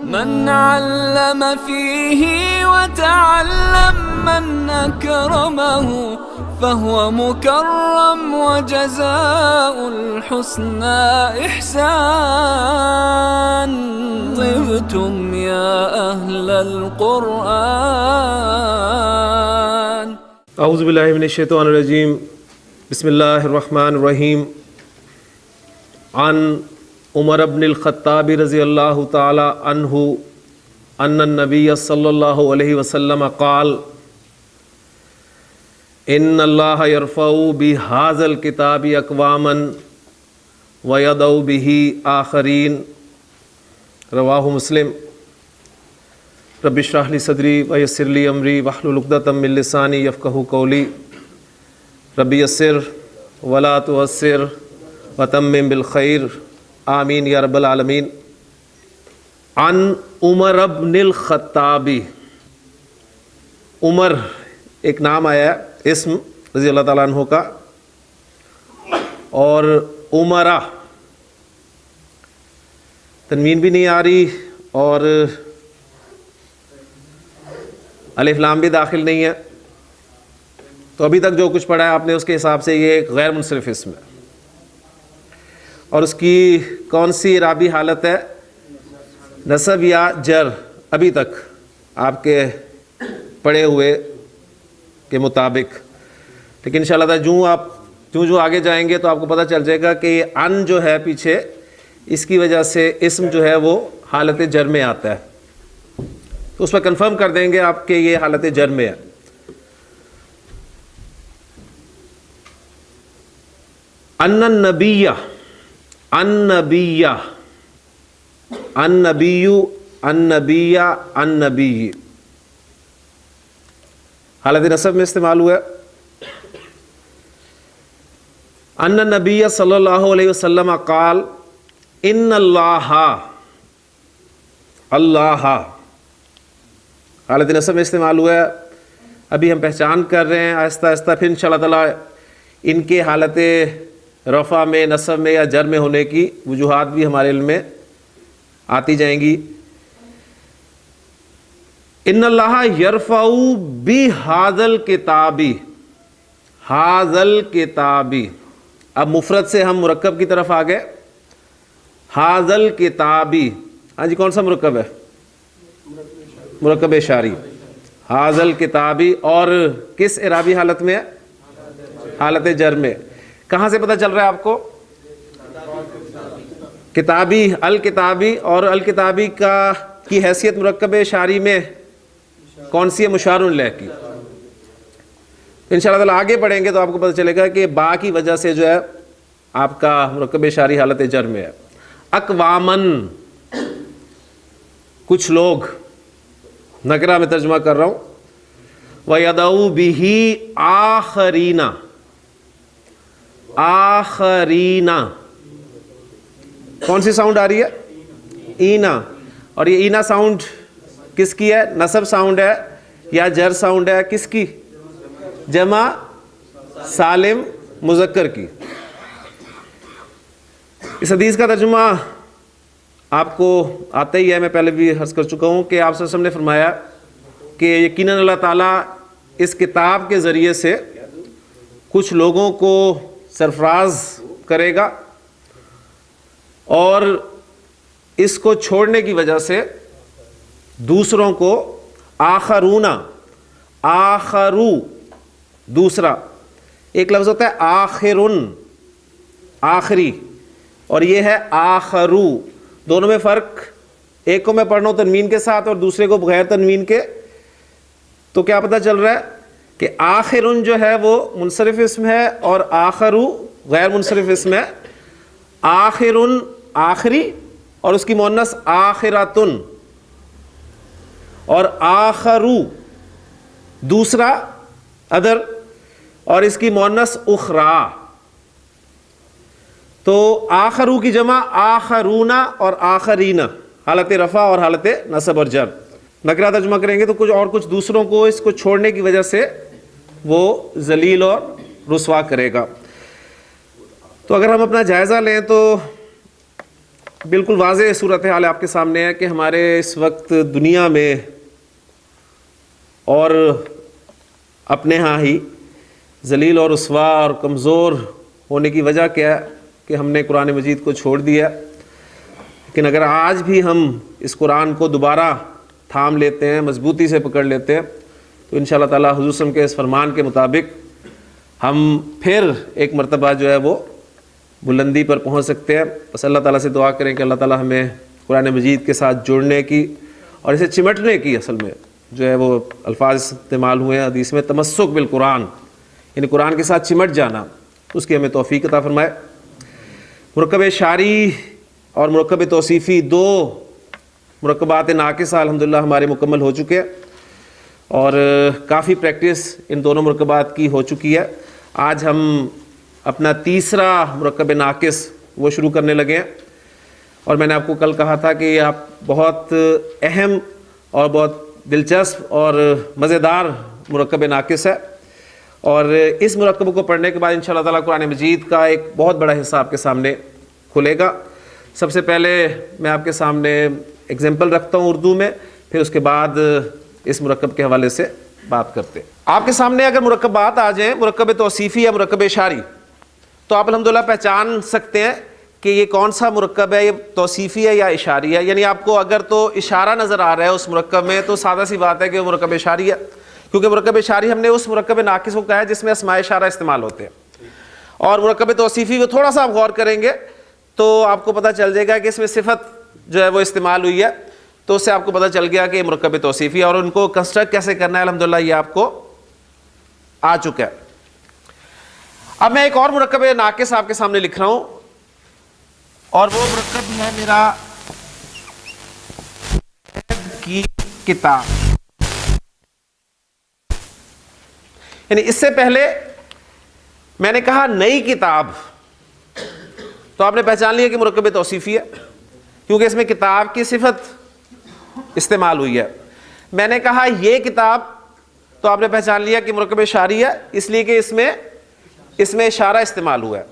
من علم فيه وتعلم من أكرمه فهو مكرم وجزاء الحسنى إحسان. طبتم يا أهل القرآن. اعوذ باللہ من الشیطان الرجیم. بسم اللہ الرحمن الرحیم. عن عمر بن الخطاب رضی اللہ تعالی عنہ ان النبی صلی اللہ علیہ وسلم قال ان اللہ یرفع بہذا الکتاب اقواما ویضع بہ آخرین. رواہ مسلم. رب اشرح لی صدری ویسر لی امری واحلل عقدۃ من لسانی یفقہوا قولی. رب یسر ولا تعسر وتمم بالخیر آمین یا رب العالمین. عن عمر بن الخطاب. عمر ایک نام آیا ہے، اسم رضی اللہ تعالیٰ عنہ کا، اور عمرہ تنوین بھی نہیں آ رہی اور الف لام بھی داخل نہیں ہے، تو ابھی تک جو کچھ پڑھا ہے آپ نے اس کے حساب سے یہ ایک غیر منصرف اسم ہے. اور اس کی کون سی اعرابی حالت ہے؟ نصب یا جر، ابھی تک آپ کے پڑھے ہوئے کے مطابق. لیکن انشاءاللہ تعالیٰ جو آگے جائیں گے تو آپ کو پتہ چل جائے گا کہ یہ ان جو ہے پیچھے، اس کی وجہ سے اسم جو ہے وہ حالت جر میں آتا ہے، تو اس پہ کنفرم کر دیں گے آپ کہ یہ حالت جر میں ہے. النبی حالت نصب میں استعمال ہوا ہے. ان النبی صلی اللہ علیہ وسلم قال ان اللہ حالت نصب میں استعمال ہوا ہے. ابھی ہم پہچان کر رہے ہیں آہستہ آہستہ، پھر انشاءاللہ تعالیٰ ان کے حالت رفع میں، نصب میں یا جر میں ہونے کی وجوہات بھی ہمارے علم میں آتی جائیں گی. ان اللہ یرفع بہذا الکتاب. ھذا الکتاب، اب مفرد سے ہم مرکب کی طرف آ گئے. ھذا الکتاب، ہاں جی کون سا مرکب ہے؟ مرکب اشاری. ھذا الکتاب، اور کس اعرابی حالت میں ہے؟ حالت جر میں. کہاں سے پتہ چل رہا ہے آپ کو؟ کتابی، الکتابی، اور الکتابی کی حیثیت مرکب اشاری میں کون سی ہے؟ مشار الیہ کی. انشاءاللہ تعالیٰ آگے پڑھیں گے تو آپ کو پتہ چلے گا کہ با کی وجہ سے جو ہے آپ کا مرکب اشاری حالت جر میں ہے. اقوامن، کچھ لوگ، نکرہ میں ترجمہ کر رہا ہوں. وَيَدَعُ بِهِ آخَرِينَ. آخرین، کون سی ساؤنڈ آ رہی ہے؟ اینا. اور یہ اینا ساؤنڈ کس کی ہے؟ نصب ساؤنڈ ہے یا جر ساؤنڈ ہے؟ کس کی؟ جمع سالم مذکر کی. اس حدیث کا ترجمہ آپ کو آتا ہی ہے، میں پہلے بھی عرض کر چکا ہوں کہ آپ صلی اللہ علیہ وسلم نے فرمایا کہ یقیناً اللہ تعالیٰ اس کتاب کے ذریعے سے کچھ لوگوں کو سرفراز کرے گا، اور اس کو چھوڑنے کی وجہ سے دوسروں کو آخرو دوسرا، ایک لفظ ہوتا ہے آخرن آخری، اور یہ ہے آخرو. دونوں میں فرق، ایک کو میں پڑھ رہا ہوں تنوین کے ساتھ اور دوسرے کو بغیر تنوین کے، تو کیا پتہ چل رہا ہے کہ آخرن جو ہے وہ منصرف اسم ہے اور آخرو غیر منصرف اسم ہے. آخرن آخری، اور اس کی مؤنث آخراتن، اور آخرو دوسرا ادر، اور اس کی مؤنث اخرى. تو آخرو کی جمع آخرون اور آخرین، حالت رفع اور حالت نصب اور جر. نکرہ ترجمہ کریں گے تو کچھ دوسروں کو اس کو چھوڑنے کی وجہ سے وہ ذلیل اور رسوا کرے گا. تو اگر ہم اپنا جائزہ لیں تو بالکل واضح صورتحال آپ کے سامنے ہے کہ ہمارے اس وقت دنیا میں اور اپنے ہاں ہی ذلیل اور رسوا اور کمزور ہونے کی وجہ کیا ہے کہ ہم نے قرآن مجید کو چھوڑ دیا. لیکن اگر آج بھی ہم اس قرآن کو دوبارہ تھام لیتے ہیں, مضبوطی سے پکڑ لیتے ہیں, تو انشاءاللہ تعالیٰ حضور صلی اللہ علیہ وسلم کے اس فرمان کے مطابق ہم پھر ایک مرتبہ جو ہے وہ بلندی پر پہنچ سکتے ہیں. بس اللہ تعالیٰ سے دعا کریں کہ اللہ تعالیٰ ہمیں قرآن مجید کے ساتھ جڑنے کی اور اسے چمٹنے کی, اصل میں جو ہے وہ الفاظ استعمال ہوئے ہیں حدیث میں, تمسک بالقرآن, یعنی قرآن کے ساتھ چمٹ جانا, اس کی ہمیں توفیق عطا فرمائے. مرکب شعری اور مرکب توصیفی دو مرکبات ناقصہ الحمدللہ ہمارے مکمل ہو چکے ہیں اور کافی پریکٹس ان دونوں مرکبات کی ہو چکی ہے. آج ہم اپنا تیسرا مرکب ناقص وہ شروع کرنے لگے ہیں, اور میں نے آپ کو کل کہا تھا کہ یہ آپ بہت اہم اور بہت دلچسپ اور مزیدار مرکب ناقص ہے, اور اس مرکب کو پڑھنے کے بعد انشاءاللہ تعالیٰ قرآن مجید کا ایک بہت بڑا حصہ آپ کے سامنے کھلے گا. سب سے پہلے میں آپ کے سامنے ایگزامپل رکھتا ہوں اردو میں, پھر اس کے بعد اس مرکب کے حوالے سے بات کرتے ہیں. آپ کے سامنے اگر مرکبات آ جائیں, مرکب توصیفی یا مرکب اشاری, تو آپ الحمدللہ پہچان سکتے ہیں کہ یہ کون سا مرکب ہے, یہ توصیفی ہے یا اشاری ہے. یعنی آپ کو اگر تو اشارہ نظر آ رہا ہے اس مرکب میں تو سادہ سی بات ہے کہ وہ مرکب اشاری ہے, کیونکہ مرکب اشاری ہم نے اس مرکب ناقص کو کہا ہے جس میں اسماء اشارہ استعمال ہوتے ہیں. اور مرکب توصیفی وہ تھوڑا سا آپ غور کریں گے تو آپ کو پتہ چل جائے گا کہ اس میں صفت جو ہے وہ استعمال ہوئی ہے, تو اس سے آپ کو پتہ چل گیا کہ یہ مرکب توصیفی ہے, اور ان کو کنسٹرکٹ کیسے کرنا ہے الحمدللہ یہ آپ کو آ چکا ہے. اب میں ایک اور مرکب ناقص آپ کے سامنے لکھ رہا ہوں, اور وہ مرکب ہے میرا کی کتاب. یعنی اس سے پہلے میں نے کہا نئی کتاب, تو آپ نے پہچان لیا کہ مرکب توصیفی ہے کیونکہ اس میں کتاب کی صفت استعمال ہوئی ہے. میں نے کہا یہ کتاب, تو آپ نے پہچان لیا کہ مرکب اشاری ہے اس لیے کہ اس میں اشارہ استعمال ہوا ہے.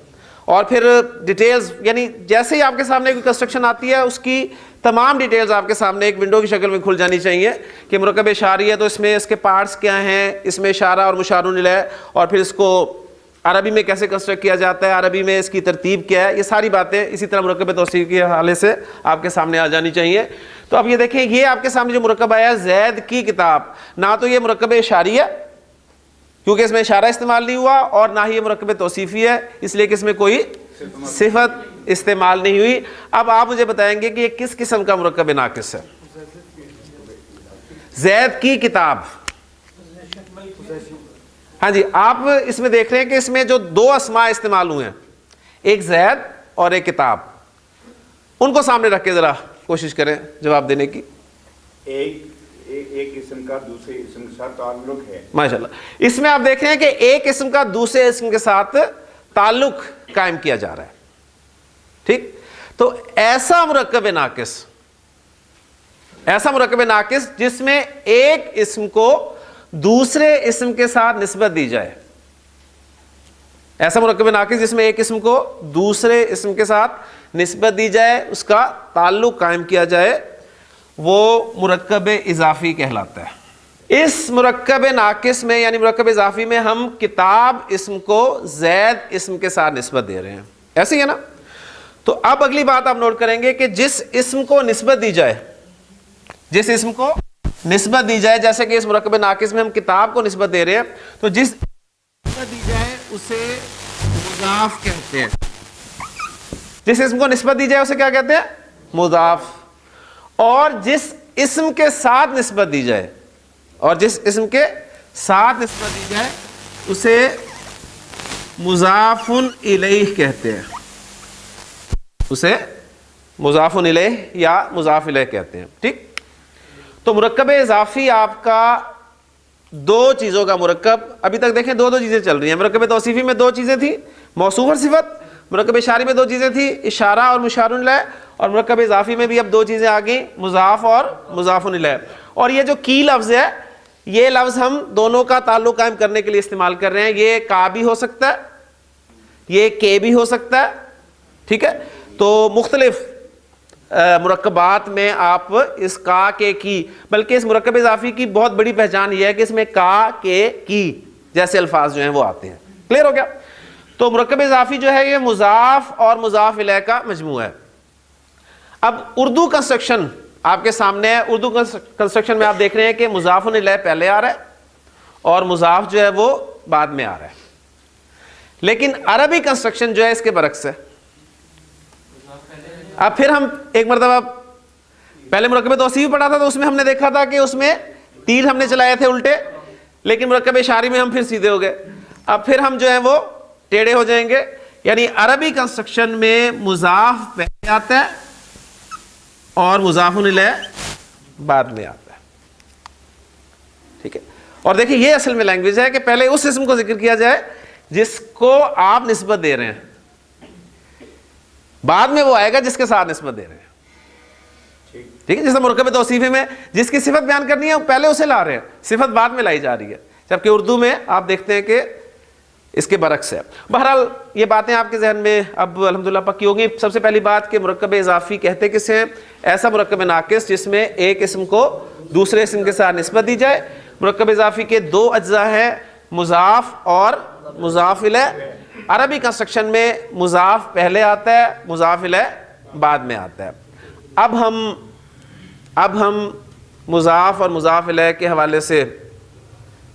اور پھر ڈیٹیلز, یعنی جیسے ہی آپ کے سامنے کوئی کنسٹرکشن آتی ہے اس کی تمام ڈیٹیلز آپ کے سامنے ایک ونڈو کی شکل میں کھل جانی چاہیے کہ مرکب اشاری ہے تو اس میں اس کے پارٹس کیا ہیں, اس میں اشارہ اور مشار الیہ, اور پھر اس کو عربی میں کیسے کنسٹرکٹ کیا جاتا ہے, عربی میں اس کی ترتیب کیا ہے, یہ ساری باتیں اسی طرح مرکب توصیف کے حوالے سے آپ کے سامنے آ جانی چاہیے. تو اب یہ دیکھیں, یہ آپ کے سامنے جو مرکب آیا ہے زید کی کتاب, نہ تو یہ مرکب اشاری ہے کیونکہ اس میں اشارہ استعمال نہیں ہوا, اور نہ ہی یہ مرکب توصیفی ہے اس لیے کہ اس میں کوئی صفت استعمال نہیں ہوئی. اب آپ مجھے بتائیں گے کہ یہ کس قسم کا مرکب ناقص ہے؟ زید کی کتاب. ہاں جی, آپ اس میں دیکھ رہے ہیں کہ اس میں جو دو اسماء استعمال ہوئے ہیں, ایک زید اور ایک کتاب, ان کو سامنے رکھ کے ذرا کوشش کریں جواب دینے کی. ایک اسم کا دوسرے اسم کے ساتھ تعلق ہے. ماشاءاللہ, اس میں آپ دیکھ رہے ہیں کہ ایک اسم کا دوسرے اسم کے ساتھ تعلق قائم کیا جا رہا ہے. ٹھیک, تو ایسا مرکب ناقص جس میں ایک اسم کو دوسرے اسم کے ساتھ نسبت دی جائے, ایسا مرکب ناقص جس میں ایک اسم کو دوسرے اسم کے ساتھ نسبت دی جائے, اس کا تعلق قائم کیا جائے, وہ مرکب اضافی کہلاتا ہے. اس مرکب ناقص میں یعنی مرکب اضافی میں ہم کتاب اسم کو زید اسم کے ساتھ نسبت دے رہے ہیں, ایسے ہی ہے نا. تو اب اگلی بات آپ نوٹ کریں گے کہ جس اسم کو نسبت دی جائے, جیسے کہ اس مرکب ناقص میں ہم کتاب کو نسبت دے رہے ہیں, تو جس نسبت دی جائے اسے مضاف کہتے ہیں. جس اسم کو نسبت دی جائے اسے کیا کہتے ہیں؟ مضاف. اور جس اسم کے ساتھ نسبت دی جائے اسے مضاف الیہ کہتے ہیں. اسے مضاف الیہ یا مضاف الیہ کہتے ہیں. ٹھیک, تو مرکب اضافی آپ کا دو چیزوں کا مرکب, ابھی تک دیکھیں دو چیزیں چل رہی ہیں. مرکب توصیفی میں دو چیزیں تھیں, موصوف اور صفت. مرکب اشاری میں دو چیزیں تھیں, اشارہ اور مشار الیہ. اور مرکب اضافی میں بھی اب دو چیزیں آ گئیں, مضاف اور مضاف الیہ. اور یہ جو کی لفظ ہے, یہ لفظ ہم دونوں کا تعلق قائم کرنے کے لیے استعمال کر رہے ہیں. یہ کا بھی ہو سکتا ہے, یہ کے بھی ہو سکتا ہے. ٹھیک ہے, تو مختلف مرکبات میں آپ اس کا کے کی، بلکہ اس مرکب اضافی کی بہت بڑی پہچان یہ ہے کہ اس میں کا کے کی جیسے الفاظ جو ہیں وہ آتے ہیں. کلیئر ہو گیا؟ تو مرکب اضافی جو ہے یہ مضاف اور مضاف الیہ کا مجموعہ ہے. اب اردو کنسٹرکشن آپ کے سامنے ہے. اردو کنسٹرکشن میں آپ دیکھ رہے ہیں کہ مضاف الیہ پہلے آ رہا ہے اور مضاف جو ہے وہ بعد میں آ رہا ہے. لیکن عربی کنسٹرکشن جو ہے اس کے برعکس ہے. اب پھر ہم ایک مرتبہ پہلے مرکب توصیفی پڑھا تھا تو اس میں ہم نے دیکھا تھا کہ اس میں تیر ہم نے چلائے تھے الٹے، لیکن مرکب اشاری میں ہم پھر سیدھے ہو گئے. اب پھر ہم جو ہیں وہ ٹیڑھے ہو جائیں گے. یعنی عربی کنسٹرکشن میں مضاف پہلے آتا ہے اور مضاف الیہ بعد میں آتا ہے. ٹھیک ہے؟ اور دیکھیں یہ اصل میں لینگویج ہے کہ پہلے اس اسم کو ذکر کیا جائے جس کو آپ نسبت دے رہے ہیں، بعد میں وہ آئے گا جس کے ساتھ نسبت دے رہے ہیں. ٹھیک ہے؟ جیسے مرکب توصیفی میں جس کی صفت بیان کرنی ہے پہلے اسے لا رہے ہیں، صفت بعد میں لائی جا رہی ہے. جبکہ اردو میں آپ دیکھتے ہیں کہ اس کے برعکس ہے. بہرحال یہ باتیں آپ کے ذہن میں اب الحمدللہ پکی ہوگی. سب سے پہلی بات کہ مرکب اضافی کہتے کسے ہیں؟ ایسا مرکب ناقص جس میں ایک اسم کو دوسرے اسم کے ساتھ نسبت دی جائے. مرکب اضافی کے دو اجزاء ہیں، مضاف اور مضاف الیہ. عربی کنسٹرکشن میں مضاف پہلے آتا ہے، مضاف الیہ بعد میں آتا ہے. اب ہم مضاف اور مضاف الیہ کے حوالے سے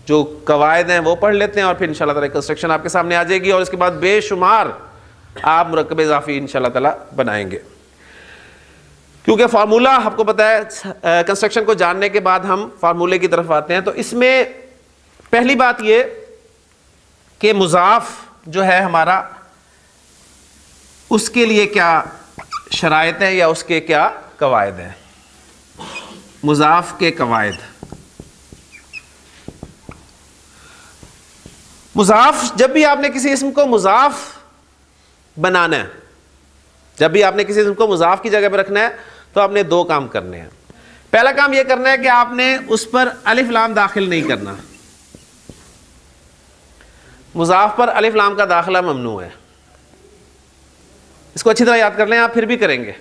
جو قواعد ہیں وہ پڑھ لیتے ہیں اور پھر انشاءاللہ تعالی کنسٹرکشن آپ کے سامنے آ جائے گی اور اس کے بعد بے شمار آپ مرکب اضافی انشاءاللہ تعالی بنائیں گے. کیونکہ فارمولہ آپ کو پتہ ہے کنسٹرکشن کو جاننے کے بعد ہم فارمولے کی طرف آتے ہیں. تو اس میں پہلی بات یہ کہ مضاف جو ہے ہمارا اس کے لیے کیا شرائط ہیں یا اس کے کیا قواعد ہیں. مضاف کے قواعد. مضاف جب بھی آپ نے کسی اسم کو مضاف بنانا ہے، جب بھی آپ نے کسی اسم کو مضاف کی جگہ پہ رکھنا ہے تو آپ نے دو کام کرنے ہیں. پہلا کام یہ کرنا ہے کہ آپ نے اس پر الف لام داخل نہیں کرنا. مضاف پر الف لام کا داخلہ ممنوع ہے. اس کو اچھی طرح یاد کر لیں، آپ پھر بھی کریں گے.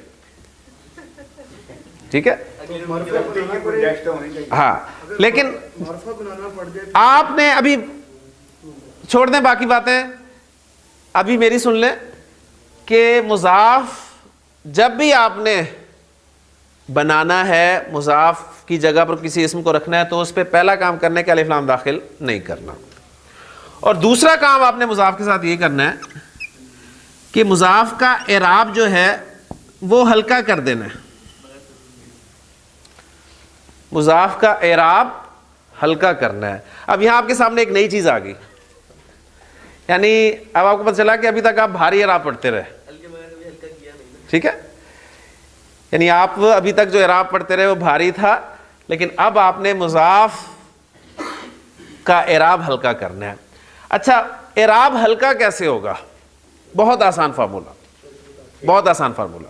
ٹھیک ہے؟ ہاں لیکن آپ نے ابھی چھوڑ دیں باقی باتیں، ابھی میری سن لیں کہ مضاف جب بھی آپ نے بنانا ہے، مضاف کی جگہ پر کسی اسم کو رکھنا ہے تو اس پہ پہلا کام کرنا ہے کہ الف لام داخل نہیں کرنا. اور دوسرا کام آپ نے مضاف کے ساتھ یہ کرنا ہے کہ مضاف کا اعراب جو ہے وہ ہلکا کر دینا ہے. مضاف کا اعراب ہلکا کرنا ہے. اب یہاں آپ کے سامنے ایک نئی چیز آ گئی، یعنی اب آپ کو پتہ چلا کہ ابھی تک آپ بھاری اعراب پڑھتے رہے. ٹھیک ہے؟ یعنی آپ ابھی تک جو اعراب پڑھتے رہے وہ بھاری تھا، لیکن اب آپ نے مضاف کا اعراب ہلکا کرنا ہے. اچھا اعراب ہلکا کیسے ہوگا؟ بہت آسان فارمولہ، بہت آسان فارمولہ.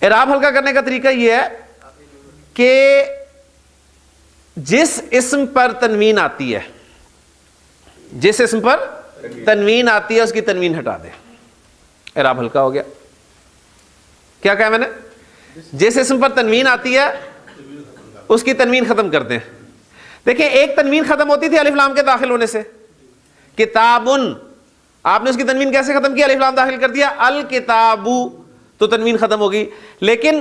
اعراب ہلکا کرنے کا طریقہ یہ ہے کہ جس اسم پر تنوین آتی ہے، جس اسم پر تنوین آتی ہے اس کی تنوین ہٹا دیں. اعراب ہلکا ہو گیا. کیا کہا میں نے؟ جس اسم پر تنوین آتی ہے اس کی تنوین ختم کر دیں. دیکھیں ایک تنوین ختم ہوتی تھی الف لام کے داخل ہونے سے. کتابن، آپ نے اس کی تنوین کیسے ختم کیا؟ الف لام داخل کر دیا. الکتابو تو تنوین ختم ہوگی. لیکن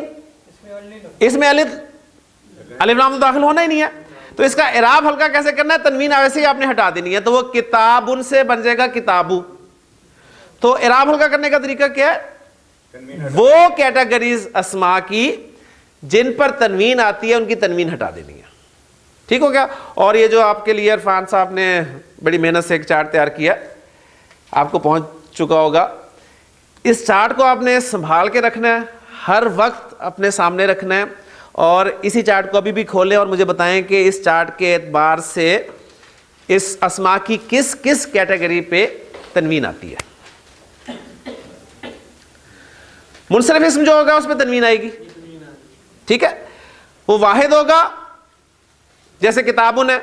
اس میں الف لام تو داخل ہونا ہی نہیں ہے. تو اس کا اعراب ہلکا کیسے کرنا ہے؟ تنوین ویسے ہی آپ نے ہٹا دینی ہے تو وہ کتابن سے بن جائے گا کتابو. تو اعراب ہلکا کرنے کا طریقہ کیا ہے؟ وہ کیٹیگریز اسما کی جن پر تنوین آتی ہے ان کی تنوین ہٹا دینی ہے. ٹھیک ہو گیا؟ اور یہ جو آپ کے لیے عرفان صاحب نے بڑی محنت سے ایک چارٹ تیار کیا، آپ کو پہنچ چکا ہوگا. اس چارٹ کو آپ نے سنبھال کے رکھنا ہے، ہر وقت اپنے سامنے رکھنا ہے. اور اسی چارٹ کو ابھی بھی کھولیں اور مجھے بتائیں کہ اس چارٹ کے اعتبار سے اس اسما کی کس کس کیٹیگری پہ تنوین آتی ہے. منصرف اسم جو ہوگا اس پہ تنوین آئے گی. ٹھیک ہے؟ وہ واحد ہوگا جیسے کتابن ہے.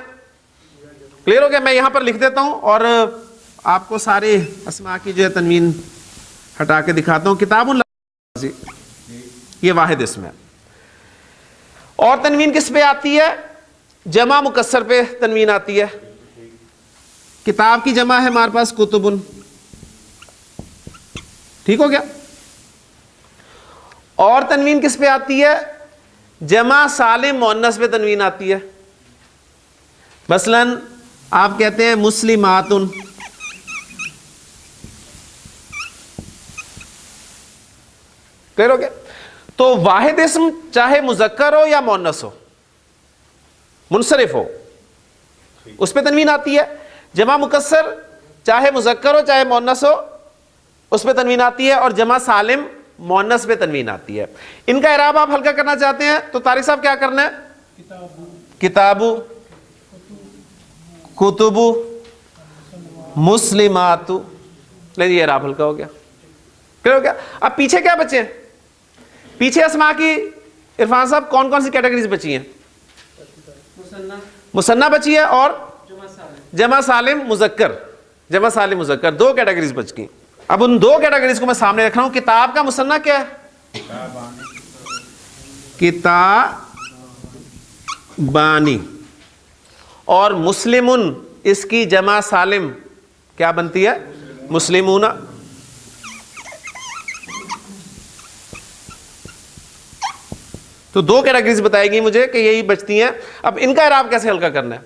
کلیئر ہو گیا؟ میں یہاں پر لکھ دیتا ہوں اور آپ کو سارے اسما کی جو ہے تنوین ہٹا کے دکھاتا ہوں. کتابن یہ واحد اسم ہے. اور تنوین کس پہ آتی ہے؟ جمع مکسر پہ تنوین آتی ہے. کتاب کی جمع ہے ہمارے پاس کتبن، ٹھیک ہو گیا. اور تنوین کس پہ آتی ہے؟ جمع سالم مؤنث پہ تنوین آتی ہے. مثلا آپ کہتے ہیں مسلماتن، کلیئر ہو گیا. تو واحد اسم چاہے مذکر ہو یا مؤنث ہو، منصرف ہو، اس پہ تنوین آتی ہے. جمع مکسر چاہے مذکر ہو چاہے مؤنث ہو، اس پہ تنوین آتی ہے. اور جمع سالم مؤنث پہ تنوین آتی ہے. ان کا اعراب آپ ہلکا کرنا چاہتے ہیں تو طارق صاحب کیا کرنا ہے؟ کتابو، کتبو، مسلماتو. لے یہ اعراب ہلکا ہو گیا، کلیئر ہو گیا. اب پیچھے کیا بچے ہیں؟ پیچھے اسماء کی عرفان صاحب کون کون سی کیٹیگریز بچی ہیں؟ مثنیٰ بچی ہے اور جمع سالم مذکر. جمع سالم مذکر دو کیٹیگریز بچ گئی. اب ان دو کیٹیگریز کو میں سامنے رکھ رہا ہوں. کتاب کا مثنیٰ کیا ہے؟ کتابانی. اور مسلمن اس کی جمع سالم کیا بنتی ہے؟ مسلمون. تو دو کیٹیگریز بتائے گی مجھے کہ یہی بچتی ہیں. اب ان کا اعراب کیسے ہلکا کرنا ہے؟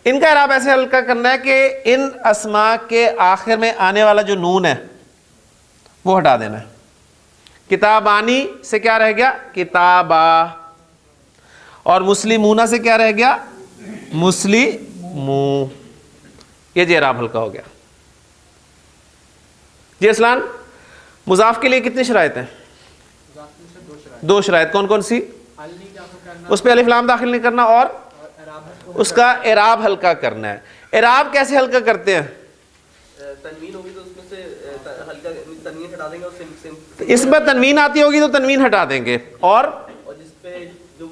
ان کا اعراب ایسے ہلکا کرنا ہے کہ ان اسماء کے آخر میں آنے والا جو نون ہے وہ ہٹا دینا ہے. کتابانی سے کیا رہ گیا؟ کتابا. اور مسلمون سے کیا رہ گیا؟ مسلمو. یہ جی اعراب ہلکا ہو گیا. جی اسلان، مضاف کے لیے کتنی شرائط ہیں؟ دو شرائط. کون کون سی؟ اس پہ الف لام داخل نہیں کرنا اور اس کا اعراب ہلکا کرنا ہے. اعراب کیسے ہلکا کرتے ہیں؟ تنوین ہوگی تو اس میں سے ہلکا تنوین ہٹا دیں گے. اور اس میں تنوین آتی ہوگی تو تنوین ہٹا دیں گے. اور جس پہ جو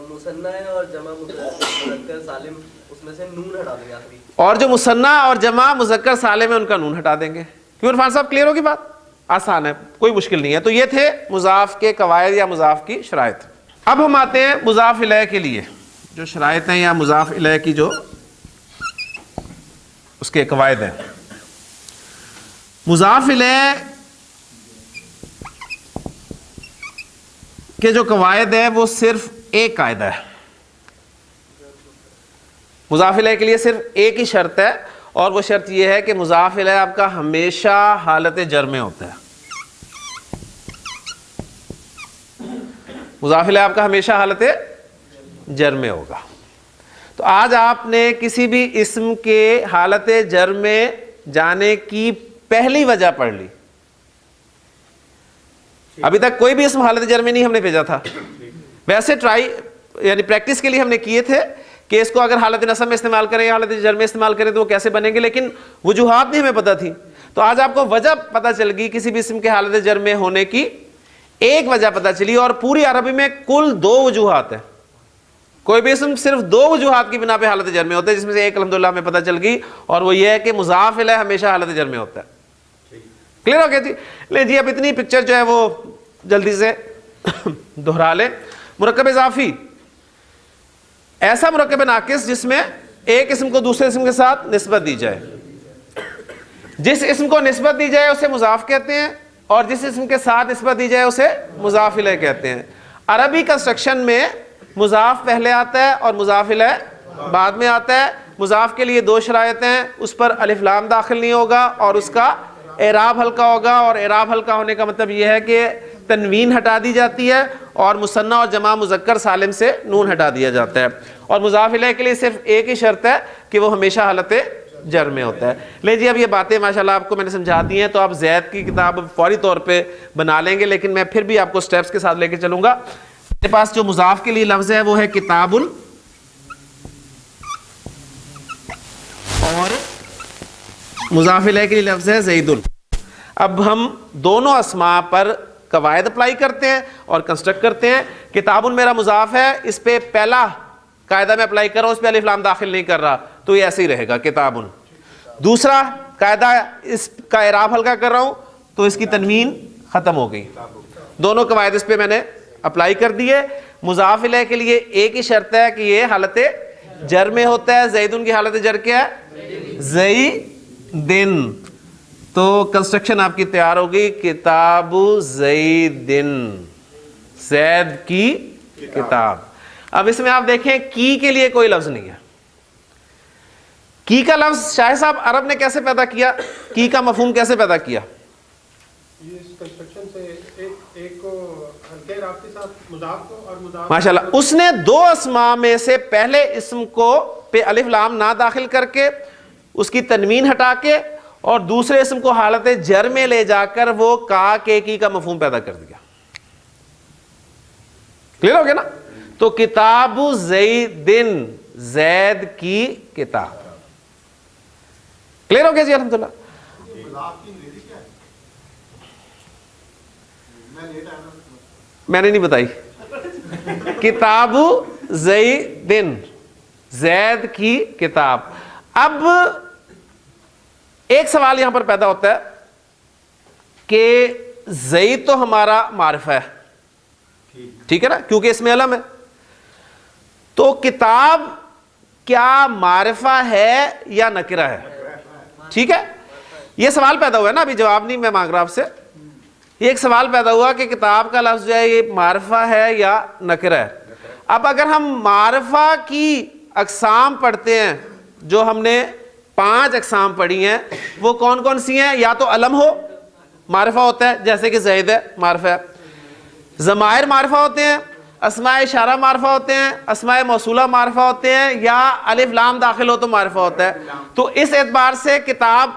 مثنیٰ ہے اور جمع مذکر سالم اس میں سے نون ہٹا دیں گے آخری. اور جو مثنیٰ اور جمع مذکر سالم ہے ان کا نون ہٹا دیں گے. کیوں عرفان صاحب کلیئر ہوگی بات؟ آسان ہے، کوئی مشکل نہیں ہے. تو یہ تھے مضاف کے قواعد یا مضاف کی شرائط. اب ہم آتے ہیں مضاف الیہ کے لیے جو شرائط ہیں یا مضاف الیہ کی جو اس کے قواعد ہیں. مضاف الیہ کے جو قواعد ہیں وہ صرف ایک قاعدہ ہے. مضاف الیہ کے لیے صرف ایک ہی شرط ہے اور وہ شرط یہ ہے کہ مضاف الیہ آپ کا ہمیشہ حالت جر میں ہوتا ہے. مضاف الیہ آپ کا ہمیشہ حالت جر میں ہوگا. تو آج آپ نے کسی بھی اسم کے حالت جر میں جانے کی پہلی وجہ پڑھ لی. ابھی تک کوئی بھی اسم حالت جر میں نہیں ہم نے بھیجا تھا. ویسے ٹرائی یعنی پریکٹس کے لیے ہم نے کیے تھے کہ اس کو اگر حالت نصب میں استعمال کریں یا حالت جر میں استعمال کریں تو وہ کیسے بنیں گے، لیکن وجوہات نہیں ہمیں پتہ تھی. تو آج آپ کو وجہ پتہ چل گئی کسی بھی اسم کے حالت جر میں ہونے کی ایک وجہ پتہ چلی. اور پوری عربی میں کل دو وجوہات ہیں. کوئی بھی اسم صرف دو وجوہات کی بنا پہ حالت جر میں ہوتا ہے، جس میں سے ایک الحمدللہ ہمیں پتہ چل گئی اور وہ یہ ہے کہ مضاف الیہ ہمیشہ حالت جر میں ہوتا ہے. کلیئر ہو گیا جی؟ لے جی اب اتنی پکچر جو ہے وہ جلدی سے دہرا لیں. مرکب اضافی ایسا مرکب ناقص جس میں ایک اسم کو دوسرے اسم کے ساتھ نسبت دی جائے. جس اسم کو نسبت دی جائے اسے مضاف کہتے ہیں اور جس اسم کے ساتھ نسبت دی جائے اسے مضاف الیہ کہتے ہیں. عربی کنسٹرکشن میں مضاف پہلے آتا ہے اور مضاف الیہ بعد میں آتا ہے. مضاف کے لیے دو شرائط ہیں، اس پر الف لام داخل نہیں ہوگا اور اس کا اعراب ہلکا ہوگا. اور اعراب ہلکا ہونے کا مطلب یہ ہے کہ تنوین ہٹا دی جاتی ہے اور مثنیٰ اور جمع مذکر سالم سے نون ہٹا دیا جاتا ہے. اور مضاف الیہ کے لیے صرف ایک ہی شرط ہے کہ وہ ہمیشہ حالت جر میں ہوتا ہے. لے جی اب یہ باتیں ماشاءاللہ آپ کو میں نے سمجھا دی ہیں تو آپ زید کی کتاب فوری طور پہ بنا لیں گے، لیکن میں پھر بھی آپ کو سٹیپس کے ساتھ لے کے چلوں گا. میرے پاس جو مضاف کے لیے لفظ ہے وہ ہے کتاب، اور مضاف الیہ کے لیے لفظ ہے زید. اب ہم دونوں اسماء پر قواعد اپلائی کرتے ہیں اور کنسٹرکٹ کرتے ہیں. کتاب میرا مضاف ہے، اس پہ پہلا قاعدہ میں اپلائی کر رہا ہوں، اس پہ الف لام داخل نہیں کر رہا تو یہ ایسے ہی رہے گا کتاب. دوسرا قاعدہ اس کا اعراب ہلکا کر رہا ہوں تو اس کی تنوین ختم ہو گئی. دونوں قواعد اس پہ میں نے اپلائی کر دیے. مضاف الیہ کے لیے ایک ہی شرط ہے کہ یہ حالت جر میں ہوتا ہے. زیدن کی حالت جر کیا ہے؟ زیدن. تو کنسٹرکشن آپ کی تیار ہوگی, کتاب زیدن, زید کی کتاب. اب اس میں آپ دیکھیں کی کے لیے کوئی لفظ نہیں ہے. کی کا لفظ شاہد صاحب عرب نے کیسے پیدا کیا؟ کی کا مفہوم کیسے پیدا کیا؟ ماشاء اللہ, اس نے دو اسماء میں سے پہلے اسم کو پہ الف لام نہ داخل کر کے, اس کی تنوین ہٹا کے, اور دوسرے اسم کو حالت جر میں لے جا کر وہ کا کے کی کا مفہوم پیدا کر دیا. کلیئر ہو گیا نا؟ تو کتاب زیدن, زید کی کتاب. کلیئر ہو گیا جی الحمدللہ. میں نے نہیں بتائی. کتاب زیدن, زید کی کتاب. اب ایک سوال یہاں پر پیدا ہوتا ہے کہ زید تو ہمارا معرفہ ہے, ٹھیک ہے نا, کیونکہ اس میں علم ہے. تو کتاب کیا معرفہ ہے یا نکرہ ہے؟ ٹھیک ہے, یہ سوال پیدا ہوا ہے نا, ابھی جواب نہیں میں مانگ رہا آپ سے. یہ ایک سوال پیدا ہوا کہ کتاب کا لفظ جو ہے یہ معرفہ ہے یا نکرہ ہے. اب اگر ہم معرفہ کی اقسام پڑھتے ہیں, جو ہم نے 5 اقسام پڑھی ہیں, وہ کون کون سی ہیں؟ یا تو علم ہو, معرفہ ہوتا ہے, جیسے کہ زید ہے, معرفہ ہے. ضمائر معرفہ ہوتے ہیں, اسماء اشارہ معرفہ ہوتے ہیں, اسماء موصولہ معرفہ ہوتے ہیں, یا الف لام داخل ہو تو معرفہ ہوتا ہے. تو اس اعتبار سے کتاب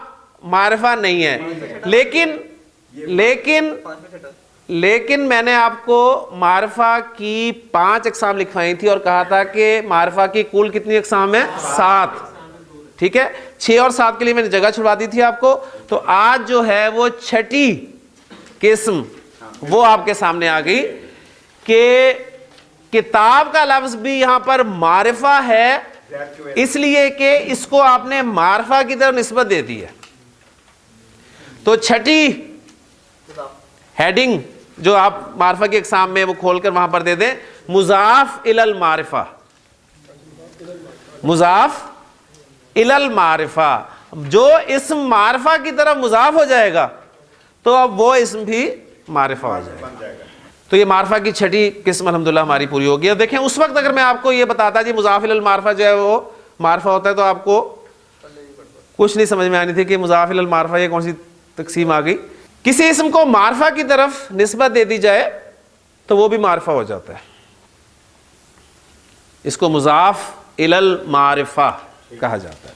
معرفہ نہیں ہے. لیکن میں نے آپ کو معرفہ کی 5 اقسام لکھوائی تھی اور کہا تھا کہ معرفہ کی کل کتنی اقسام ہیں؟ 7. ٹھیک ہے, 6 اور 7 کے لیے میں نے جگہ چھڑوا دی تھی آپ کو. تو آج جو ہے وہ 6ٹھی قسم وہ آپ کے سامنے آ گئی کہ کتاب کا لفظ بھی یہاں پر معرفہ ہے, اس لیے کہ اس کو آپ نے معرفہ کی طرف نسبت دے دی ہے. تو 6ٹھی ہیڈنگ جو آپ معرفہ کی اقسام میں وہ کھول کر وہاں پر دے دیں, مضاف الی المعرفہ. مضاف الی المعرفہ, جو اسم معرفہ کی طرف مضاف ہو جائے گا تو اب وہ اسم بھی معرفہ ہو جائے گا. تو یہ معرفہ کی 6ٹھی قسم الحمدللہ ہماری پوری ہو گئی. دیکھیں اس وقت اگر میں آپ کو یہ بتاتا جی مضاف الی المعرفہ جو ہے وہ معرفہ ہوتا ہے, تو آپ کو کچھ نہیں سمجھ میں آنی تھی کہ مضاف الی المعرفہ یہ کون سی تقسیم آ گئی. کسی اسم کو معرفہ کی طرف نسبت دے دی جائے تو وہ بھی معرفہ ہو جاتا ہے. اس کو مضاف الی المعرفہ کہا جاتا ہے,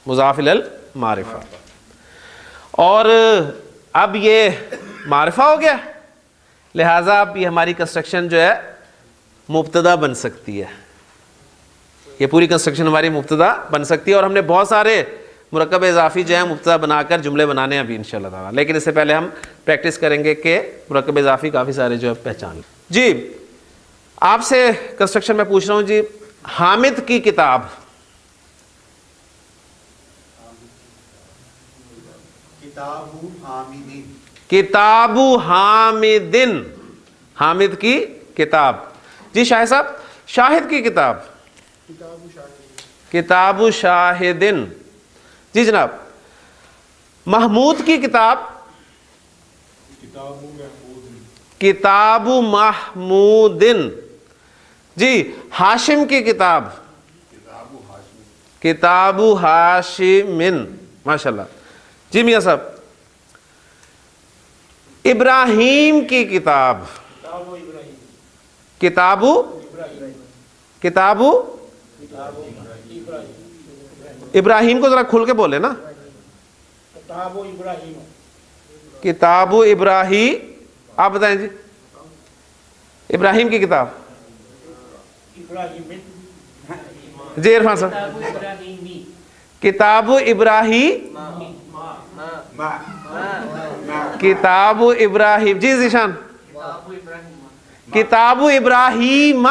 مضاف الی المعرفہ. اور اب یہ معرفہ ہو گیا, لہٰذا اب یہ ہماری کنسٹرکشن جو ہے مبتدا بن سکتی ہے. یہ پوری کنسٹرکشن ہماری مبتدا بن سکتی ہے, اور ہم نے بہت سارے مرکب اضافی جو ہیں مبتدا بنا کر جملے بنانے ہیں ابھی انشاءاللہ تعالیٰ. لیکن اس سے پہلے ہم پریکٹس کریں گے کہ مرکب اضافی کافی سارے جو ہے پہچان. جی آپ سے کنسٹرکشن میں پوچھ رہا ہوں جی, حامد کی کتاب. کتاب حامدن, حامد کی کتاب. جی شاہد صاحب, شاہد کی کتاب. کتاب شاہدن. جی جناب, محمود کی کتاب. کتاب محمودن. جی ہاشم کی کتاب. کتاب ہاشمن. ماشاءاللہ. جی میاں صاحب, ابراہیم کی کتاب. کتاب ابراہیم کو ذرا کھل کے بولے نا. کتاب ابراہیم. آپ بتائیں جی, ابراہیم کی کتاب. جی عرفان صاحب, کتاب ابراہیم. کتاب ابراہیم. جی ذیشان, کتاب ابراہیم.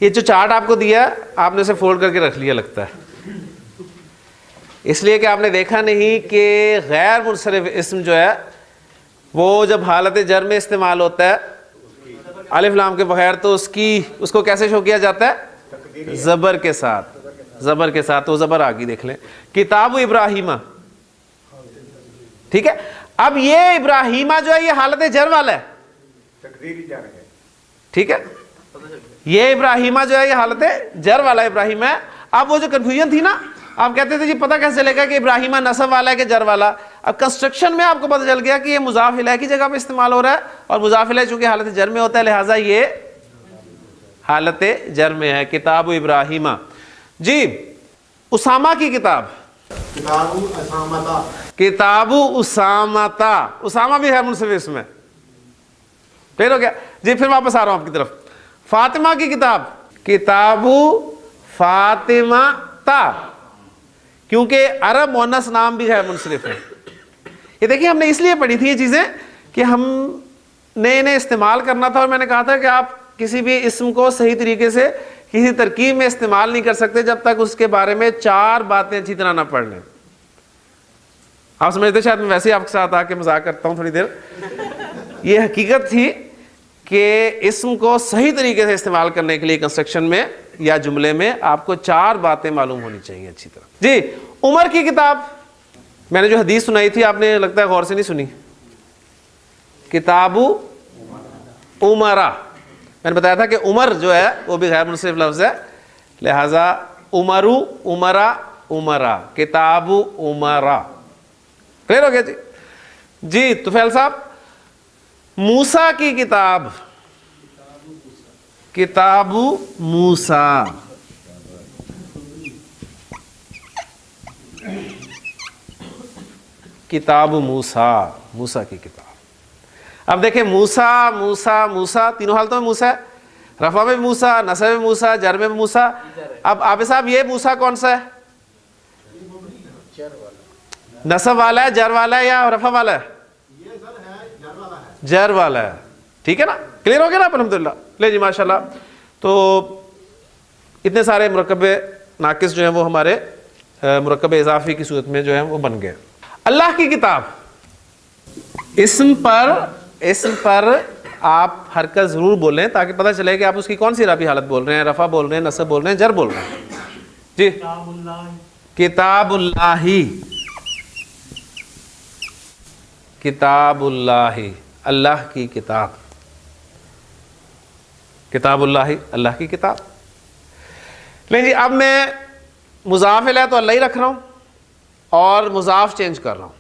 یہ جو چارٹ آپ کو دیا ہے آپ نے اسے فولڈ کر کے رکھ لیا لگتا ہے، اس لیے کہ آپ نے دیکھا نہیں کہ غیر منصرف اسم جو ہے وہ جب حالت جر میں استعمال ہوتا ہے الف لام کے بغیر تو اس کو کیسے شو کیا جاتا ہے؟ زبر کے ساتھ، زبر کے ساتھ. تو زبر آگی دیکھ لیں، کتاب ابراہیمہ. ٹھیک ہے، اب یہ ابراہیمہ جو ہے یہ حالت جر والا ہے، تقدیری جا رہے ہیں. ٹھیک ہے، یہ ابراہیمہ جو ہے یہ حالت جر والا ابراہیمہ ہے. اب وہ جو کنفیوژن تھی نا، آپ کہتے تھے جی پتہ کیسے چلے گا کہ ابراہیمہ نصب والا ہے کہ جر والا. اب کنسٹرکشن میں آپ کو پتہ چل گیا کہ یہ مضاف الیہ کی جگہ پہ استعمال ہو رہا ہے، اور مضاف الیہ چونکہ حالت جر میں ہوتا ہے لہٰذا یہ حالت جر میں ہے. کتاب ابراہیمہ. جی اسامہ کی کتاب، کتاب اسامتا، کتاب اسامتا. اسامہ بھی ہے منصرف اسم ہے. کلیئر ہو گیا جی. پھر واپس آ رہا ہوں آپ کی طرف. فاطمہ کی کتاب، کتاب فاطمہ تا، کیونکہ عرب مؤنث نام بھی ہے منصرف ہے. یہ دیکھیے ہم نے اس لیے پڑھی تھی یہ چیزیں کہ ہم نے انہیں استعمال کرنا تھا، اور میں نے کہا تھا کہ آپ کسی بھی اسم کو صحیح طریقے سے کسی ترکیب میں استعمال نہیں کر سکتے جب تک اس کے بارے میں 4 باتیں اچھی طرح نہ پڑھ لیں. آپ سمجھتے شاید میں ویسے ہی آپ کے ساتھ آ کے مذاق کرتا ہوں تھوڑی دیر. یہ حقیقت تھی کہ اسم کو صحیح طریقے سے استعمال کرنے کے لیے کنسٹرکشن میں یا جملے میں آپ کو 4 باتیں معلوم ہونی چاہیے اچھی طرح. جی عمر کی کتاب، میں نے جو حدیث سنائی تھی آپ نے لگتا ہے غور سے نہیں سنی. کتاب عمرہ، میں نے بتایا تھا کہ عمر جو ہے وہ بھی غیر منصرف لفظ ہے، لہذا عمرو، عمرہ، عمرہ، کتاب عمرہ. کلیئر ہو گیا جی. جی طفیل صاحب، موسیٰ کی کتاب، کتاب موسیٰ. کتاب موسیٰ، موسیٰ کی کتاب. اب دیکھیں موسیٰ، موسیٰ، موسیٰ، تینوں حالتوں میں موسیٰ ہے. رفع میں موسیٰ، نصب میں موسیٰ، جر میں موسیٰ. اب عابد صاحب یہ موسیٰ کون سا ہے؟ نصب والا ہے، جر والا ہے یا رفع والا ہے؟ جر والا ہے. ٹھیک ہے نا، کلیئر ہو گیا نا الحمدللہ. لے جی ماشاءاللہ. تو اتنے سارے مرکب ناقص جو ہیں وہ ہمارے مرکب اضافی کی صورت میں جو ہیں وہ بن گئے. اللہ کی کتاب، اسم پر آپ حرکت ضرور بولیں تاکہ پتہ چلے کہ آپ اس کی کون سی اعرابی حالت بول رہے ہیں، رفع بول رہے ہیں، نصب بول رہے ہیں، جر بول رہے ہیں. جی کتاب اللہ، کتاب اللہ، اللہ کی کتاب. کتاب اللہ، اللہ کی کتاب. نہیں جی اب میں مضاف الیہ تو اللہ ہی رکھ رہا ہوں اور مضاف چینج کر رہا ہوں.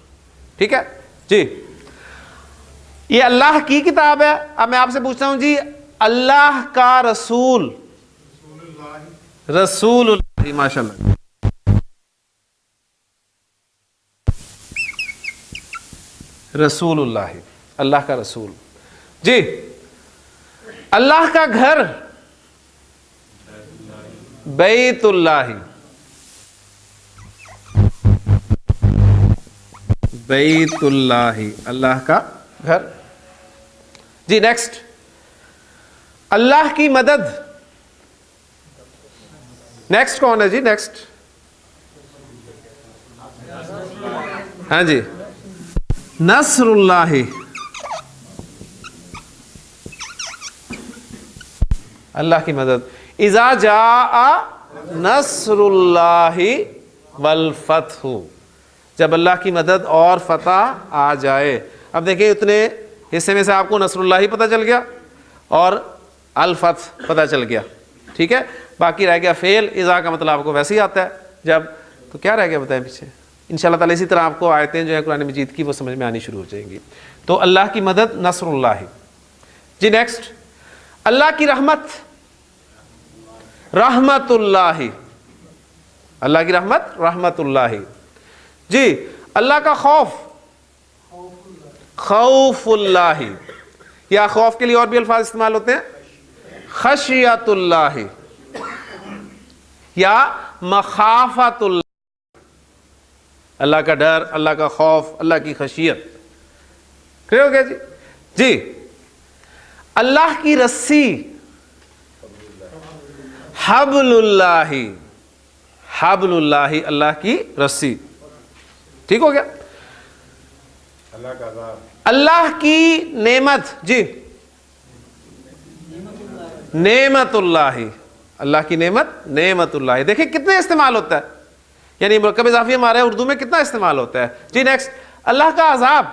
ٹھیک ہے جی. یہ اللہ کی کتاب ہے. اب میں آپ سے پوچھتا ہوں جی اللہ کا رسول، رسول اللہ، ماشاء اللہ. رسول اللہ، اللہ کا رسول. جی اللہ کا گھر، بیت اللہ، بیت اللہ، اللہ کا گھر. جی نیکسٹ، اللہ کی مدد. نیکسٹ کون ہے جی؟ نیکسٹ ہاں جی نصر اللہ، اللہ کی مدد. اذا جاء نصر اللہ والفتح، جب اللہ کی مدد اور فتح آ جائے. اب دیکھیں اتنے حصے میں سے آپ کو نصر اللہ ہی پتہ چل گیا اور الفتح پتہ چل گیا. ٹھیک ہے، باقی رہ گیا فعل. اذا کا مطلب آپ کو ویسے ہی آتا ہے جب، تو کیا رہ گیا بتائیں پیچھے. انشاءاللہ تعالی اسی طرح آپ کو آیتیں جو ہیں قرآن مجید کی وہ سمجھ میں آنی شروع ہو جائیں گی. تو اللہ کی مدد، نصر اللہ. جی نیکسٹ، اللہ کی رحمت، رحمت اللہ، اللہ کی رحمت، رحمت اللہ. جی اللہ کا خوف، خوف اللہ، یا خوف کے لیے اور بھی الفاظ استعمال ہوتے ہیں، خشیت اللہ یا مخافت اللہ. اللہ کا ڈر، اللہ کا خوف، اللہ کی خشیت. کلیئر ہو گیا جی. جی اللہ کی رسی، حبل اللہ، حبل اللہ، اللہ کی رسی. ٹھیک ہو گیا. اللہ کا عذاب، اللہ کی نعمت، جی نعمت اللہ، اللہ کی نعمت نعمت اللہ. دیکھیں کتنے استعمال ہوتا ہے، یعنی مرکب اضافی ہمارے اردو میں کتنا استعمال ہوتا ہے. جی نیکسٹ. اللہ کا عذاب،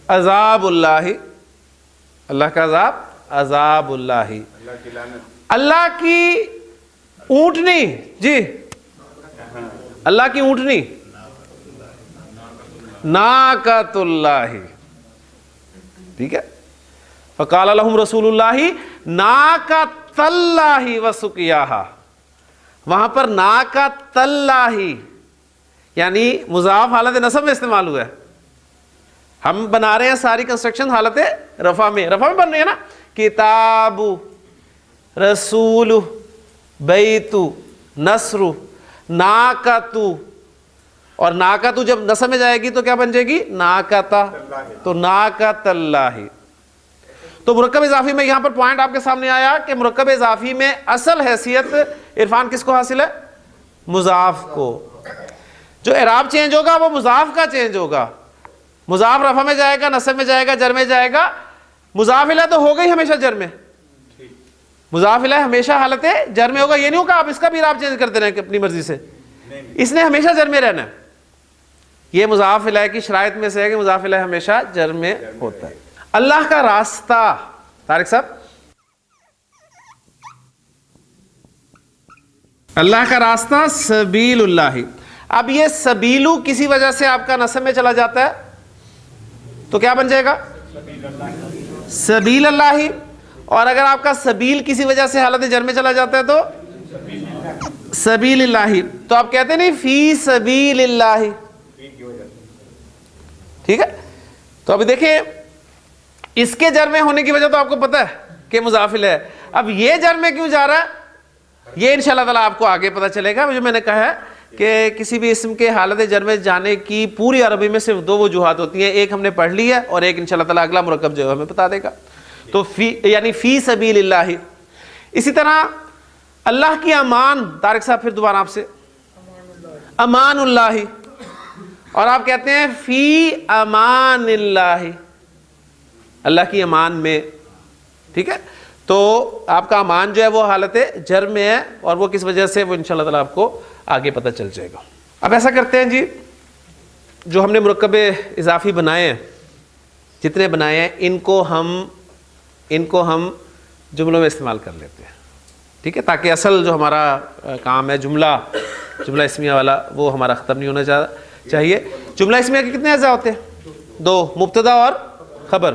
عذاب اللہ، اللہ کا عذاب عذاب اللہ. اللہ کی لعنت، اللہ کی اونٹنی، جی اللہ کی اونٹنی ناقۃ اللہ. ٹھیک ہے. فقال لهم رسول اللہ ناقۃ اللہ وسقیاہا. وہاں پر ناقۃ اللہ یعنی مضاف حالت نصب میں استعمال ہوا ہے. ہم بنا رہے ہیں ساری کنسٹرکشن حالت رفع میں بن رہی ہے نا. کتاب، رسول، بیت، نصر، ناقۃ. اور ناقۃ جب نصب میں جائے گی تو کیا بن جائے گی؟ ناقۃ. تو ناقۃ اللہ. تو مرکب اضافی میں یہاں پر پوائنٹ آپ کے سامنے آیا کہ مرکب اضافی میں اصل حیثیت عرفان کس کو حاصل ہے؟ مضاف کو. جو اعراب چینج ہوگا وہ مضاف کا چینج ہوگا. مضاف رفع میں جائے گا، نصب میں جائے گا، جر میں جائے گا. مضاف الیہ تو ہوگا ہی ہمیشہ جر میں، مضاف الیہ ہمیشہ حالت جر میں ہوگا. یہ نہیں ہوگا آپ اس کا بھی اعراب چینج کرتے رہیں اپنی مرضی سے، اس نے ہمیشہ جر میں رہنا ہے. یہ مضاف الیہ کی شرائط میں سے ہے کہ مضاف الیہ ہمیشہ جر میں ہوتا ہے. اللہ کا راستہ، طارق صاحب، اللہ کا راستہ سبیل اللہ. اب یہ سبیلو کسی وجہ سے آپ کا نصب میں چلا جاتا ہے تو کیا بن جائے گا؟ سبیل اللہ. اور اگر آپ کا سبیل کسی وجہ سے حالت جر میں چلا جاتا ہے تو سبیل اللہ. تو آپ کہتے نہیں فی سبیل اللہ. ٹھیک ہے. تو ابھی دیکھیں اس کے جر میں ہونے کی وجہ تو آپ کو پتہ ہے کہ مضاف الیہ ہے. اب یہ جر میں کیوں جا رہا ہے یہ انشاءاللہ تعالیٰ آپ کو آگے پتہ چلے گا. جو میں نے کہا ہے کہ کسی بھی اسم کے حالت جر میں جانے کی پوری عربی میں صرف دو وجوہات ہوتی ہیں. ایک ہم نے پڑھ لی ہے اور ایک انشاءاللہ تعالیٰ اگلا مرکب جو ہے ہمیں بتا دے گا. تو فی یعنی فی سبیل اللہ. اسی طرح اللہ کی امان، طارق صاحب پھر دوبارہ آپ سے، امان اللہ. اور آپ کہتے ہیں فی امان اللہ، اللہ کی امان میں. ٹھیک ہے. تو آپ کا امان جو ہے وہ حالت جر میں ہے اور وہ کس وجہ سے وہ انشاءاللہ تعالیٰ آپ کو آگے پتہ چل جائے گا. اب ایسا کرتے ہیں جی، جو ہم نے مرکب اضافی بنائے ہیں، جتنے بنائے ہیں، ان کو ہم جملوں میں استعمال کر لیتے ہیں. ٹھیک ہے. تاکہ اصل جو ہمارا کام ہے جملہ اسمیہ والا وہ ہمارا ختم نہیں ہونا چاہیے. جملہ اسمیہ کے کتنے اجزاء ہوتے ہیں؟ دو، مبتدا اور خبر.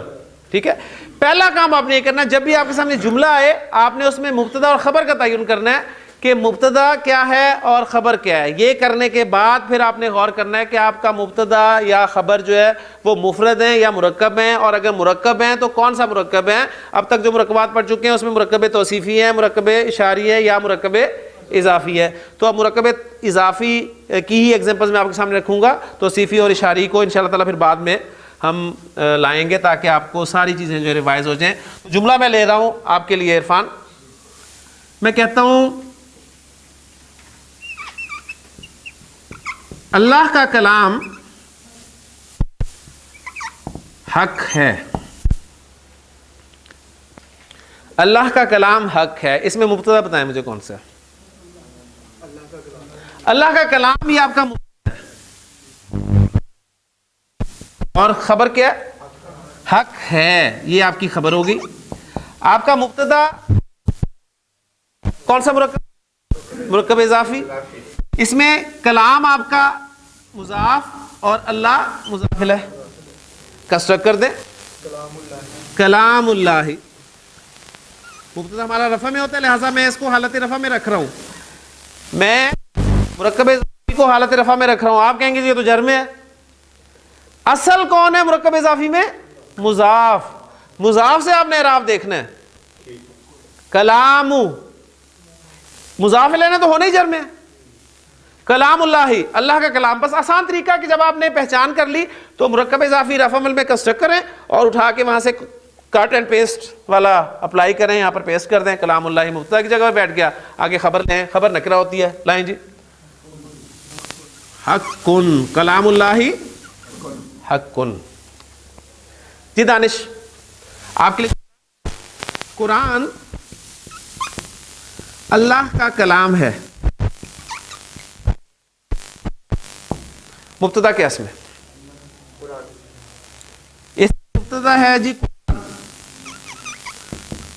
ٹھیک ہے. پہلا کام آپ نے یہ کرنا ہے، جب بھی آپ کے سامنے جملہ آئے آپ نے اس میں مبتدا اور خبر کا تعین کرنا ہے کہ مبتدا کیا ہے اور خبر کیا ہے. یہ کرنے کے بعد پھر آپ نے غور کرنا ہے کہ آپ کا مبتدا یا خبر جو ہے وہ مفرد ہیں یا مرکب ہیں، اور اگر مرکب ہیں تو کون سا مرکب ہے. اب تک جو مرکبات پڑھ چکے ہیں اس میں مرکب توصیفی ہے، مرکب اشاری ہے یا مرکب اضافی ہے. تو اب مرکب اضافی کی ہی ایگزامپلز میں آپ کے سامنے رکھوں گا. توصیفی اور اشاری کو انشاءاللہ تعالیٰ پھر بعد میں ہم لائیں گے تاکہ آپ کو ساری چیزیں جو ریوائز ہو جائیں. جملہ میں لے رہا ہوں آپ کے لیے عرفان. میں کہتا ہوں اللہ کا کلام حق ہے. اللہ کا کلام حق ہے. اس میں مبتدا بتائیں مجھے کون سا؟ اللہ کا کلام یہ آپ کا مبتدا ہے اور خبر کیا ہے؟ حق ہے. یہ آپ کی خبر ہوگی. آپ کا مبتدا کون سا مرکب اضافی. اس میں کلام آپ کا مضاف اور اللہ مضاف الیہ. کنسٹرکٹ کر دیں کلام اللہ. مبتدا ہمارا رفع میں ہوتا ہے لہٰذا میں اس کو حالت رفع میں رکھ رہا ہوں. میں مرکب اضافی کو حالت رفع میں رکھ رہا ہوں. آپ کہیں گے یہ تو جر میں ہے. اصل کون ہے مرکب اضافی میں؟ مضاف. مضاف سے آپ نے اعراب دیکھنا ہے. کلام مضاف الیہ نے تو ہونا ہی جر میں. کلام اللہ، اللہ کا کلام. بس آسان طریقہ کہ جب آپ نے پہچان کر لی تو مرکب اضافی رفع عمل میں کنسٹرکٹ کریں اور اٹھا کے وہاں سے کٹ اینڈ پیسٹ والا اپلائی کریں, یہاں پر پیسٹ کر دیں, کلام اللہ مبتدا کی جگہ پر بیٹھ گیا, آگے خبر لیں, خبر نکرہ ہوتی ہے, لائیں جی حق کن, کلام اللہ حق کن. جی دانش آپ کے لیے قرآن اللہ کا کلام ہے, مبتدا کیا اس میں؟ اس مبتدا ہے جی قرآن,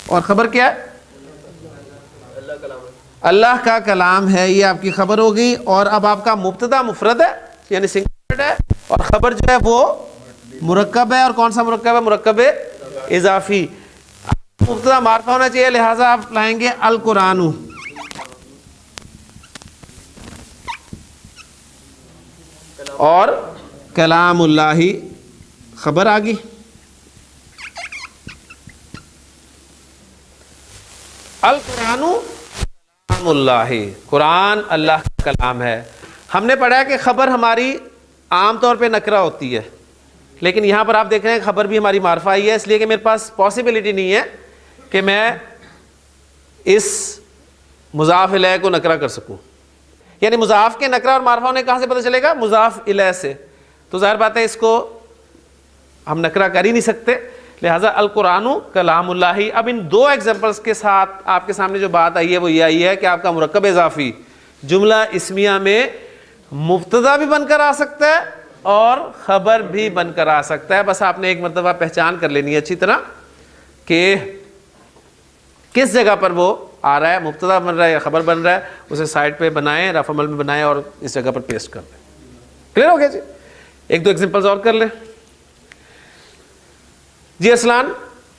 اور خبر کیا ہے؟ اللہ کا کلام ہے, یہ آپ کی خبر ہوگی. اور اب آپ کا مبتدا مفرد ہے یعنی سنگل ہے, اور خبر جو ہے وہ مرکب ہے. اور کون سا مرکب ہے؟ مرکب اضافی. مبتدا معرفہ ہونا چاہیے, لہٰذا آپ لائیں گے القرآن, اور کلام اللہ خبر آگی. القرآن کلام اللہ, قرآن اللہ کا کلام ہے. ہم نے پڑھا ہے کہ خبر ہماری عام طور پہ نکرہ ہوتی ہے, لیکن یہاں پر آپ دیکھ رہے ہیں خبر بھی ہماری معرفہ ہی ہے, اس لیے کہ میرے پاس پاسبلٹی نہیں ہے کہ میں اس مضاف الیہ کو نکرہ کر سکوں. یعنی مضاف کے نکرہ اور معرفہ ہونے کہاں سے پتہ چلے گا؟ مضاف الیہ سے. تو ظاہر بات ہے اس کو ہم نکرہ کر ہی نہیں سکتے, لہٰذا القرآن کلام اللہ. اب ان دو ایگزامپلس کے ساتھ آپ کے سامنے جو بات آئی ہے وہ یہ آئی ہے کہ آپ کا مرکب اضافی جملہ اسمیہ میں مبتدا بھی بن کر آ سکتا ہے اور خبر بھی بن کر آ سکتا ہے. بس آپ نے ایک مرتبہ پہچان کر لینی ہے اچھی طرح کہ کس جگہ پر وہ آ رہا ہے, مبتدا بن رہا ہے یا خبر بن رہا ہے. اسے سائڈ پہ بنائیں, رفع عمل میں بنائیں اور اس جگہ پر پیسٹ کر دیں. کلیئر ہو گیا جی؟ ایک دو ایگزامپلز اور کر لیں جی. اسلام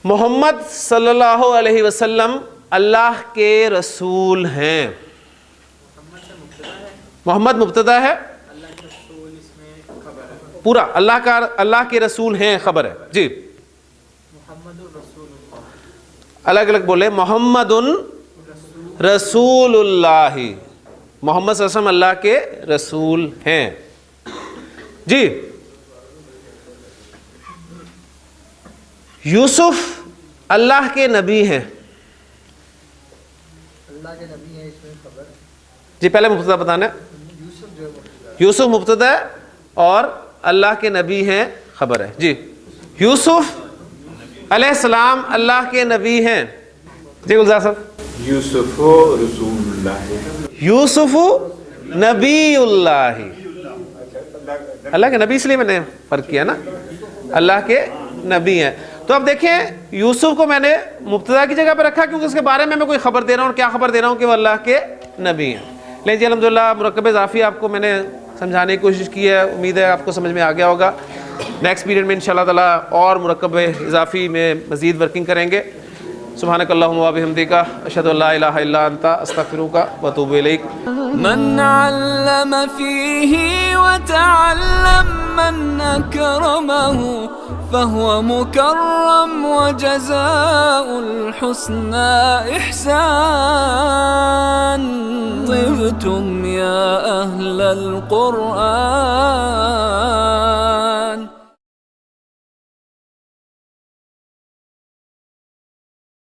محمد صلی اللہ علیہ وسلم اللہ کے رسول ہیں. محمد مبتدا ہے, پورا اللہ کے رسول ہیں خبر ہے جی. الگ الگ بولے, محمد رسول اللہ, محمد صلی اللہ علیہ وسلم اللہ کے رسول ہیں جی. یوسف اللہ کے نبی ہیں. اللہ کے نبی ہیں اس میں خبر جی پہلے مبتدا بتانا ہے. یوسف مبتدا ہے اور اللہ کے نبی ہیں خبر ہے جی. یوسف علیہ السلام اللہ کے نبی ہیں جی. گلزار صاحب یوسف رسول اللہ, یوسف نبی اللہ, اللہ کے نبی, اس لیے میں نے فرق کیا نا, اللہ کے نبی ہیں. تو اب دیکھیں یوسف کو میں نے مبتدا کی جگہ پہ رکھا کیونکہ اس کے بارے میں کوئی خبر دے رہا ہوں. کیا خبر دے رہا ہوں؟ کہ وہ اللہ کے نبی ہیں. لیکن جی الحمدللہ مرکب اضافی آپ کو میں نے سمجھانے کی کوشش کی ہے, امید ہے آپ کو سمجھ میں آ گیا ہوگا. نیکسٹ پیریڈ میں انشاءاللہ تعالیٰ اور مرکب اضافی میں مزید ورکنگ کریں گے. سبحانک اللہم و بحمدک, اشہد ان لا الہ الا انت, استغفرک و اتوب الیک. من علم فيه وتعلم من أكرمه فهو مكرم وجزاء الحسنى إحسان. طبتم يا أهل القرآن.